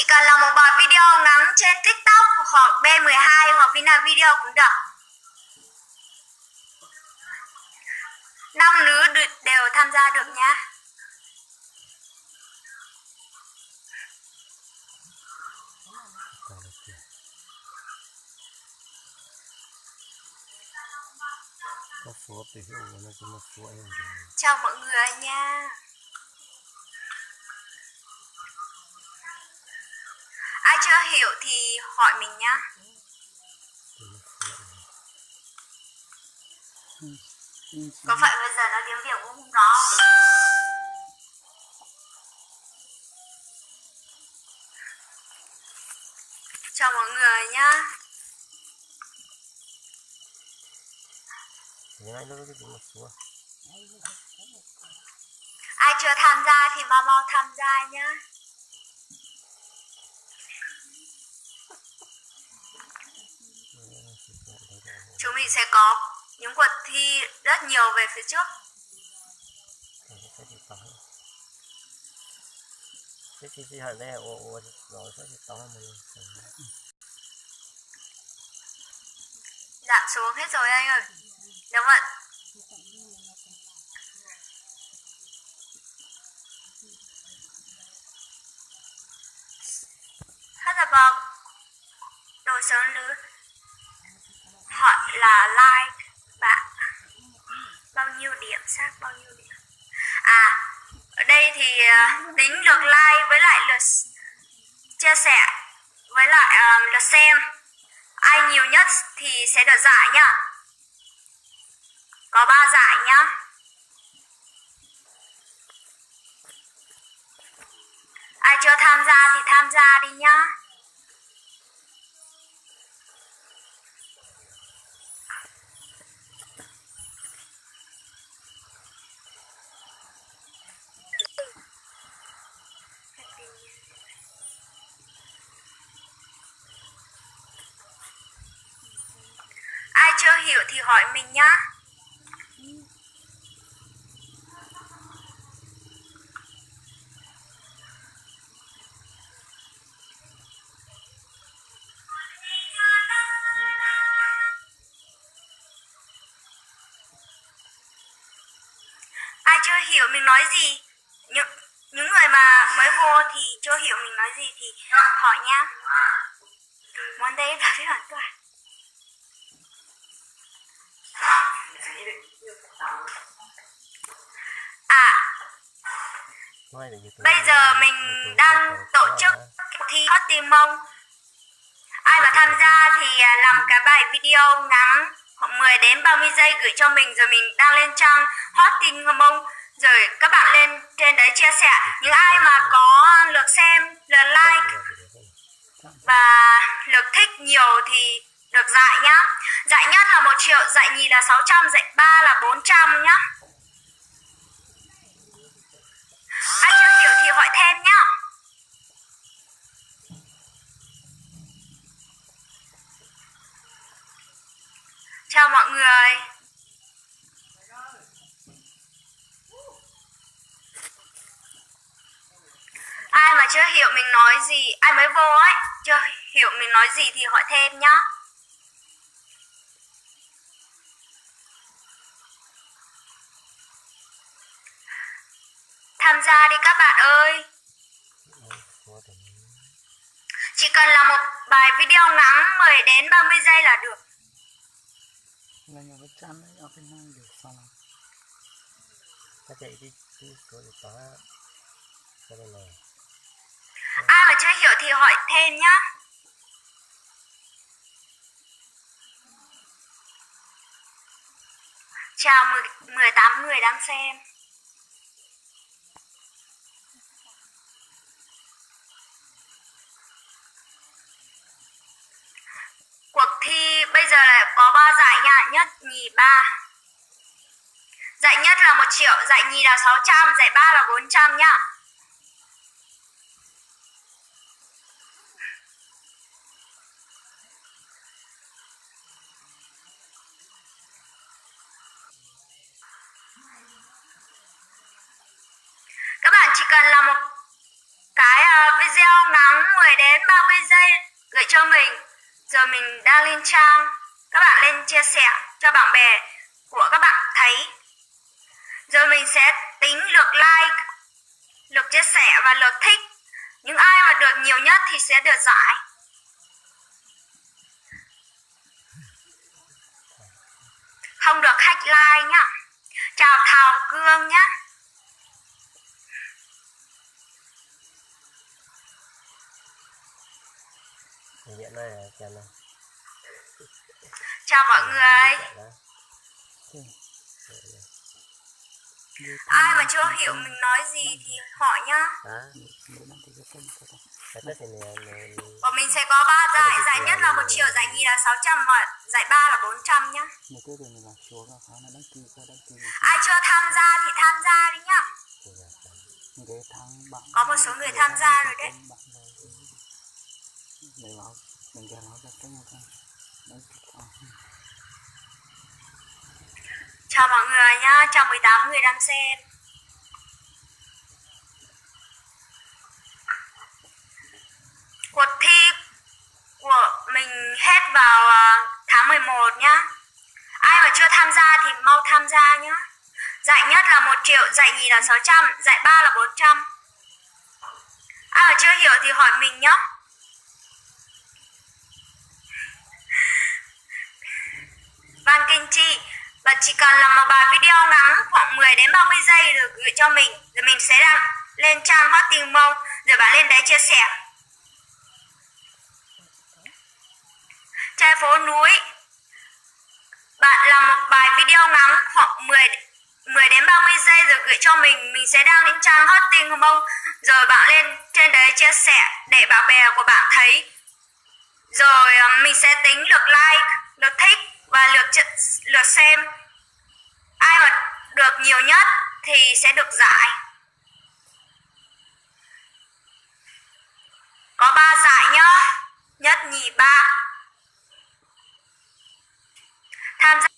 Chỉ cần là một bài video ngắn trên TikTok hoặc B12 hoặc Vina Video cũng được. Nam nữ đều tham gia được nha. Chào mọi người nha. Ai chưa hiểu thì hỏi mình nhá. Có phải bây giờ nó tiếng Việt cũng không rõ. Chào mọi người nhá. Ai chưa tham gia thì mau tham gia nhá. Chúng mình sẽ có những cuộc thi rất nhiều về phía trước. Dạ xuống hết rồi anh ơi. Đúng vậy. Hết rồi vâng. Đồ sớm lứa. Hỏi là like bạn bao nhiêu điểm, xác bao nhiêu điểm. Ở đây thì tính lượt like với lại lượt chia sẻ với lại lượt xem. Ai nhiều nhất thì sẽ được giải nhá. Có 3 giải nhá. Ai chưa tham gia thì tham gia đi nhá. Ai chưa hiểu thì hỏi mình nhá. Ai chưa hiểu mình nói gì, những người mà mới vô thì chưa hiểu mình nói gì thì hỏi nhá. Món đây là rất an toàn. Bây giờ mình đang tổ chức thi Hot Tim Mông. Ai mà tham gia thì làm cái bài video ngắn khoảng 10 đến 30 giây gửi cho mình, rồi mình đăng lên trang Hot Tim Mông, rồi các bạn lên trên đấy chia sẻ. Những ai mà có lượt xem, lượt like và lượt thích nhiều thì được giải nhá. Giải nhất là 1 triệu, giải nhì là 600, giải ba là 400 nhá. Ai chưa hiểu thì hỏi thêm nhá. Chào mọi người. Ai mà chưa hiểu mình nói gì, ai mới vô ấy, chưa hiểu mình nói gì thì hỏi thêm nhá. Tham gia đi các bạn ơi. Chỉ cần là một bài video ngắn 10 đến 30 giây là được. Ai mà chưa hiểu thì hỏi thêm nhá. Chào 18 người đang xem. Cuộc thi bây giờ là có 3 giải nha, nhất, nhì, ba. Giải nhất là 1 triệu, giải nhì là 600, giải ba là 400 nhá. Các bạn chỉ cần làm một cái video ngắn 10 đến 30 giây gửi cho mình, rồi mình đăng lên trang. Các bạn lên chia sẻ cho bạn bè của các bạn thấy. Rồi mình sẽ tính lượt like, lượt chia sẻ và lượt thích. Những ai mà được nhiều nhất thì sẽ được giải. Không được hack like nhá. Chào Thảo Cương nhá. Chào mọi người. Ai mà chưa hiểu mình nói gì thì hỏi nhá. Và mình sẽ có 3 giải. Giải nhất là 1 triệu, giải nhì là 600 và giải 3 là 400 nhá. Ai chưa tham gia thì tham gia đi nhá. Có một số người tham gia rồi đấy. Chào mọi người nhá, chào 18 người đang xem. Cuộc thi của mình hết vào tháng 11 nhá. Ai mà chưa tham gia thì mau tham gia nhá. Giải nhất là 1 triệu, giải nhì là 600, giải 3 là 400. Ai mà chưa hiểu thì hỏi mình nhá. Văn Kinh Chi. Và chỉ cần là một bài video ngắn khoảng 10 đến 30 giây rồi gửi cho mình, rồi mình sẽ đăng lên trang Hot Tình Mông, rồi bạn lên đấy chia sẻ. Trai phố núi. Bạn làm một bài video ngắn khoảng 10 đến 30 giây rồi gửi cho mình sẽ đăng lên trang Hot Tình Mông, rồi bạn lên trên đấy chia sẻ để bạn bè của bạn thấy. Rồi mình sẽ tính lượt like, lượt thích và lượt xem. Ai mà được nhiều nhất thì sẽ được giải. Có 3 giải nhá. Nhất, nhì, 3. Tham gia